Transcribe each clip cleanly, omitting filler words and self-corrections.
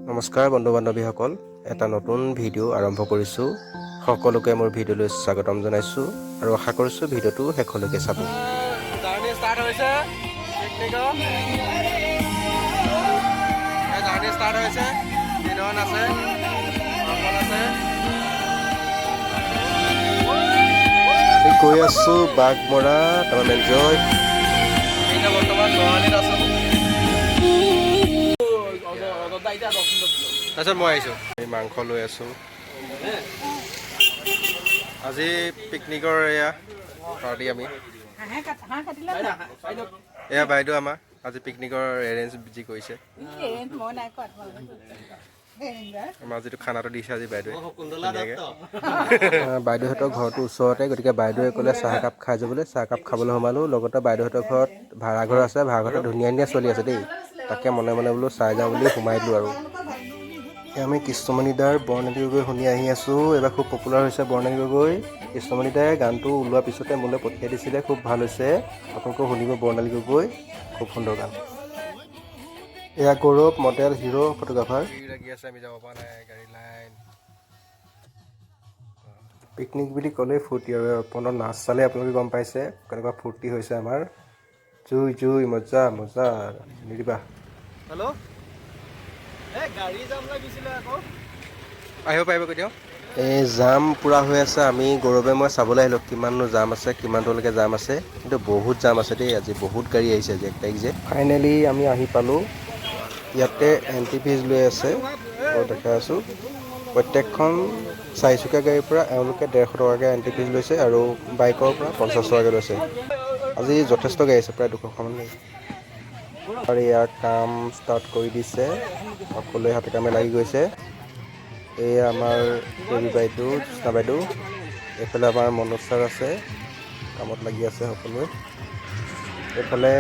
নমস্কাৰ বন্ধু বান্ধৱীসকল, এটা নতুন ভিডিঅ' আৰম্ভ কৰিছোঁ। সকলোকে মোৰ ভিডিঅ'লৈ স্বাগতম জনাইছোঁ আৰু আশা কৰিছোঁ ভিডিঅ'টো শেষলৈকে চাব। জাৰ্ণি ষ্টাৰ্ট হৈছে দিনন আছে আমি গৈ আছোঁ বাঘমৰা তাৰমানে এনজয়। এতিয়া বৰ্তমান গুৱাহাটীত আছোঁ। তাৰপিছত মই আহিছোঁ, আমি মাংস লৈ আছোঁ। আজি পিকনিকৰ এয়া পাৰ্টি। আমি এয়া বাইদেউ আমাৰ আজি পিকনিকৰ এৰেঞ্জ যি কৰিছে। আমাৰ যিটো খানাটো দিছে আজি বাইদেৱে ধুনীয়াকৈ। বাইদেউহঁতৰ ঘৰটো ওচৰতে, গতিকে বাইদেৱে ক'লে চাহ একাপ খাই যাবলৈ। চাহ একাপ খাবলৈ সোমালোঁ। লগতে বাইদেউহঁতৰ ঘৰত ভাড়াঘৰ আছে, ভাড়াঘৰতে ধুনীয়া ধুনীয়া চলি আছে দেই। তাকে মনে মনে বোলো চাই যাওঁ বুলি সোমাই দিলোঁ আৰু। আমি কৃষ্ণমণি দাৰ বৰ্ণালী গগৈ শুনি আহি আছোঁ। এইবাৰ খুব পপুলাৰ হৈছে বৰ্ণালী গগৈ। কৃষ্ণমণি দাই গানটো ওলোৱাৰ পিছতে মোলৈ পঠিয়াই দিছিলে, খুব ভাল হৈছে, আপোনালোকেও শুনিব বৰ্ণালী গগৈ, খুব সুন্দৰ গান। এয়া গৌৰৱ মডেল হিৰো ফটোগ্ৰাফাৰ। লাগি আছে, আমি যাব পৰা নাই, গাড়ী লাইন। পিকনিক বুলি ক'লেই ফূৰ্তি আৰু অৰ্পণৰ নাচ চালে আপোনালোকে গম পাইছে কেনেকুৱা ফূৰ্তি হৈছে আমাৰ। জুই জুই মজা মজা নিদিবা। হেল্ল', এই গাড়ী যাম লাগিছিলে আকৌ। আহিব পাৰিব কেতিয়াও। এই জাম পূৰা হৈ আছে। আমি গৌৰৱে মই চাবলৈ আহিলোঁ কিমাননো জাম আছে, কিমান দূৰলৈকে জাম আছে। কিন্তু বহুত জাম আছে দেই, আজি বহুত গাড়ী আহিছে আজি 1 তাৰিখ যে। ফাইনেলি আমি আহি পালোঁ। ইয়াতে এণ্ট্ৰি ফিজ লৈ আছে, মই দেখাই আছোঁ। প্ৰত্যেকখন চাৰিচকীয়া গাড়ীৰ পৰা এওঁলোকে 150 টকাকৈ এণ্ট্ৰি ফিজ লৈছে আৰু বাইকৰ পৰা 50 টকাকৈ লৈছে। আজি যথেষ্ট গাড়ী আছে, প্ৰায় 200খন গাড়ী। আৰু ইয়াৰ কাম ষ্টাৰ্ট কৰি দিছে, সকলোৱে হাতে কামে লাগি গৈছে। এই আমাৰ দেৱী বাইদেউ, জ্যোৎস্না বাইদেউ, এইফালে আমাৰ মনোজ ছাৰ আছে, কামত লাগি আছে সকলোৱে। এইফালে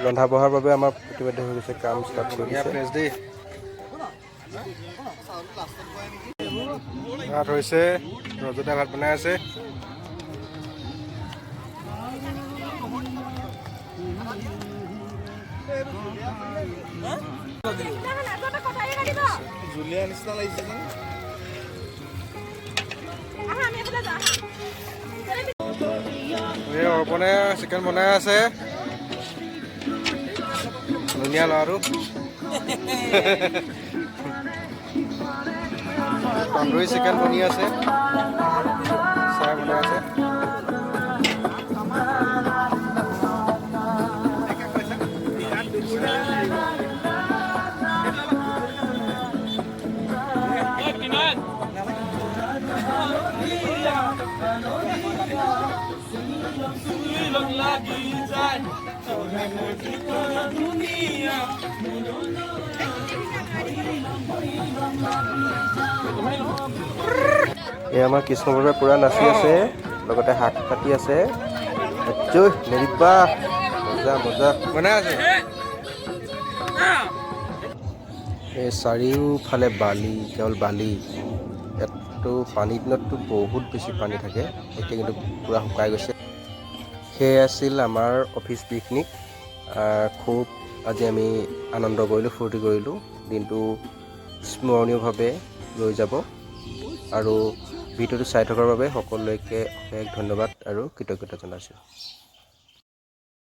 ৰন্ধা বঢ়াৰ বাবে আমাৰ ইতিমধ্যে হৈ গৈছে, কাম ষ্টাৰ্ট কৰি দিছে। ভাত হৈছে, ৰজতে ভাত বনাই আছে। জুলীয়া নিচিনা লাগিছে যেন। অৰ্পণে চিকেন বনাই আছে, ধুনীয়া ল'ৰাটো। তন্দুৰী চিকেন বনি আছে, চাই বনাই আছে। এই আমাৰ কৃষ্ণবাবুৱে পূৰা নাচি আছে, লগতে হাত কাটি আছে। জয় নেৰিবা, মজা মজা বনাই আছে। এই চাৰিওফালে বালি, কেৱল বালি। ইয়াততো পানীৰ দিনততো বহুত বেছি পানী থাকে, এতিয়া কিন্তু পূৰা শুকাই গৈছে। সেয়াই আছিল আমাৰ অফিচ পিকনিক। খুব আজি আমি আনন্দ কৰিলোঁ, ফূৰ্তি কৰিলোঁ। দিনটো স্মৰণীয়ভাৱে লৈ যাব। আৰু ভিডিঅ'টো চাই থকাৰ বাবে সকলোকে অশেষ ধন্যবাদ আৰু কৃতজ্ঞতা জনাইছোঁ।